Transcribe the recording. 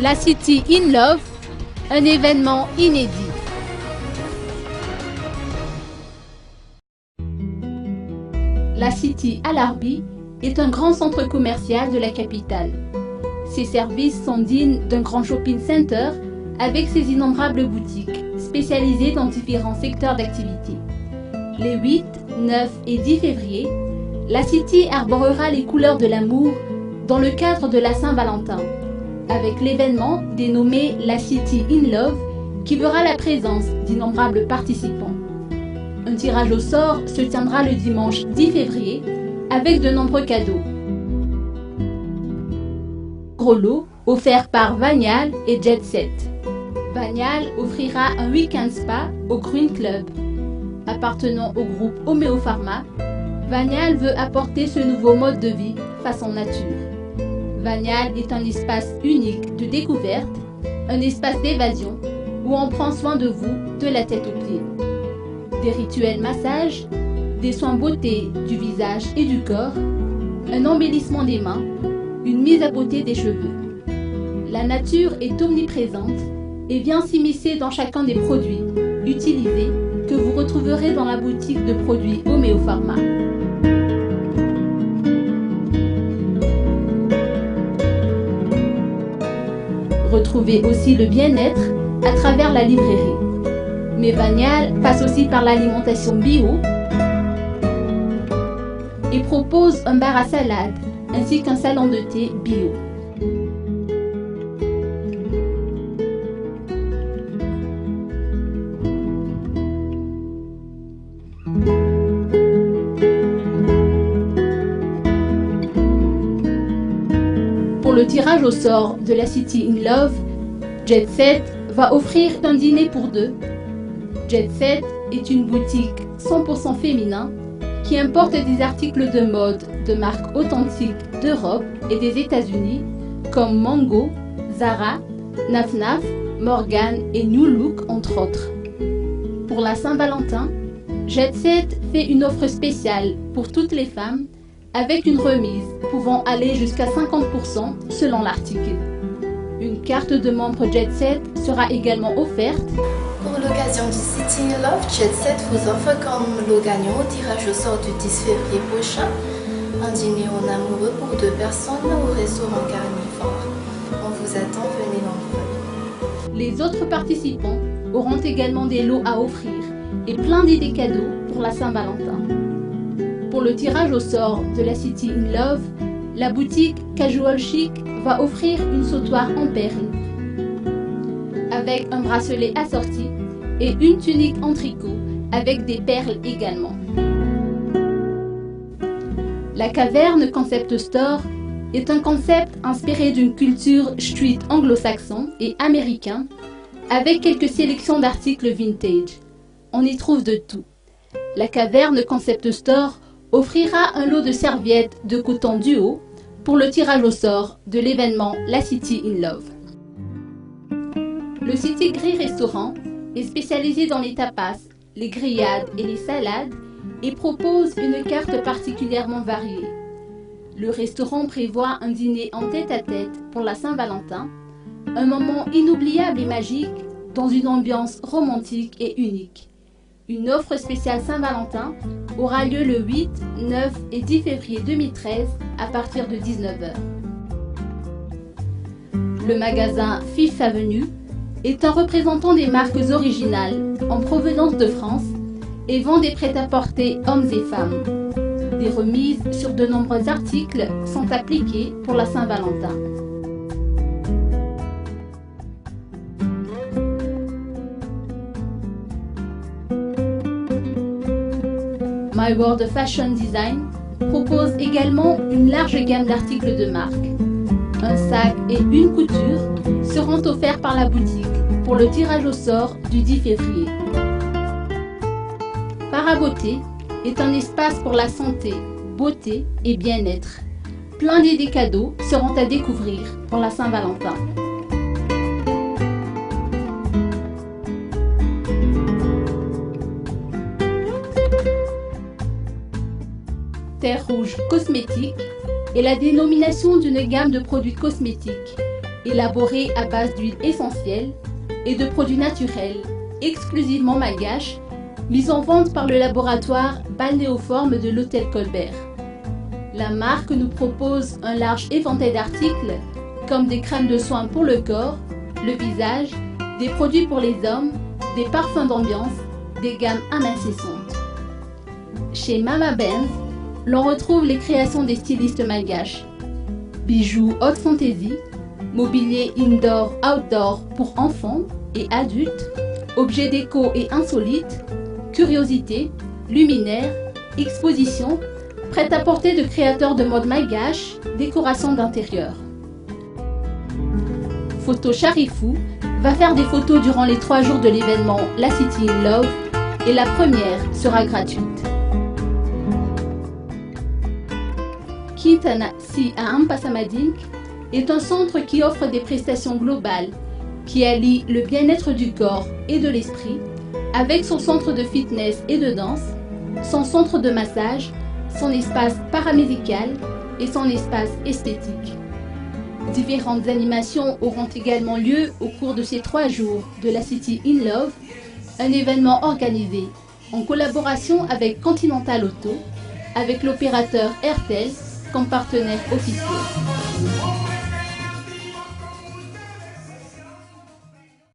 La City in Love, un événement inédit. La City à l'Arby est un grand centre commercial de la capitale. Ses services sont dignes d'un grand shopping center avec ses innombrables boutiques spécialisées dans différents secteurs d'activité. Les 8, 9 et 10 février, la City arborera les couleurs de l'amour dans le cadre de la Saint-Valentin, avec l'événement dénommé La City in Love qui verra la présence d'innombrables participants. Un tirage au sort se tiendra le dimanche 10 février avec de nombreux cadeaux. Gros lot offert par Vagnal et Jet Set. Vagnal offrira un week-end spa au Green Club. Appartenant au groupe Homéopharma, Vagnal veut apporter ce nouveau mode de vie façon nature. Vagnal est un espace unique de découverte, un espace d'évasion où on prend soin de vous de la tête aux pieds. Des rituels massages, des soins beauté du visage et du corps, un embellissement des mains, une mise à beauté des cheveux. La nature est omniprésente et vient s'immiscer dans chacun des produits utilisés que vous retrouverez dans la boutique de produits Homéopharma. Retrouvez aussi le bien-être à travers la librairie. Mais Vagnal passe aussi par l'alimentation bio et propose un bar à salade ainsi qu'un salon de thé bio. Pour le tirage au sort de la City in Love, Jet Set va offrir un dîner pour deux. Jet Set est une boutique 100% féminin qui importe des articles de mode de marques authentiques d'Europe et des États-Unis comme Mango, Zara, Naf Naf, Morgan et New Look entre autres. Pour la Saint-Valentin, Jet Set fait une offre spéciale pour toutes les femmes avec une remise pouvant aller jusqu'à 50% selon l'article. Une carte de membre Jet Set sera également offerte. Pour l'occasion du City in Love, Jet Set vous offre comme lot gagnant au tirage au sort du 10 février prochain un dîner en amoureux pour 2 personnes au restaurant Carnivore. On vous attend, venez nombreux. Les autres participants auront également des lots à offrir et plein d'idées cadeaux pour la Saint-Valentin. Pour le tirage au sort de la City in Love, la boutique Casual Chic va offrir une sautoir en perles avec un bracelet assorti et une tunique en tricot avec des perles également. La Caverne Concept Store est un concept inspiré d'une culture street anglo-saxon et américain avec quelques sélections d'articles vintage. On y trouve de tout. La Caverne Concept Store offrira un lot de serviettes de coton duo pour le tirage au sort de l'événement La City in Love. Le City Grill Restaurant est spécialisé dans les tapas, les grillades et les salades et propose une carte particulièrement variée. Le restaurant prévoit un dîner en tête-à-tête pour la Saint-Valentin, un moment inoubliable et magique dans une ambiance romantique et unique. Une offre spéciale Saint-Valentin aura lieu le 8, 9 et 10 février 2013 à partir de 19h. Le magasin Fifth Avenue est un représentant des marques originales en provenance de France et vend des prêt-à-porter hommes et femmes. Des remises sur de nombreux articles sont appliquées pour la Saint-Valentin. My World Fashion Design propose également une large gamme d'articles de marque. Un sac et une couture seront offerts par la boutique pour le tirage au sort du 10 février. Parabeauté est un espace pour la santé, beauté et bien-être. Plein d'idées cadeaux seront à découvrir pour la Saint-Valentin. Terre Rouge Cosmétique est la dénomination d'une gamme de produits cosmétiques élaborés à base d'huile essentielle et de produits naturels, exclusivement malgaches, mis en vente par le laboratoire Balnéoforme de l'Hôtel Colbert. La marque nous propose un large éventail d'articles, comme des crèmes de soins pour le corps, le visage, des produits pour les hommes, des parfums d'ambiance, des gammes amincissantes. Chez Mama Benz, l'on retrouve les créations des stylistes malgaches. Bijoux haute fantaisie, mobilier indoor-outdoor pour enfants et adultes, objets déco et insolites, curiosités, luminaires, expositions, prêt-à-porter de créateurs de mode malgache, décoration d'intérieur. Photo Charifou va faire des photos durant les 3 jours de l'événement La City in Love et la première sera gratuite. Kintana Si à Ampasamadink est un centre qui offre des prestations globales qui allient le bien-être du corps et de l'esprit avec son centre de fitness et de danse, son centre de massage, son espace paramédical et son espace esthétique. Différentes animations auront également lieu au cours de ces 3 jours de la City in Love, un événement organisé en collaboration avec Continental Auto, avec l'opérateur Airtel comme partenaire officiel.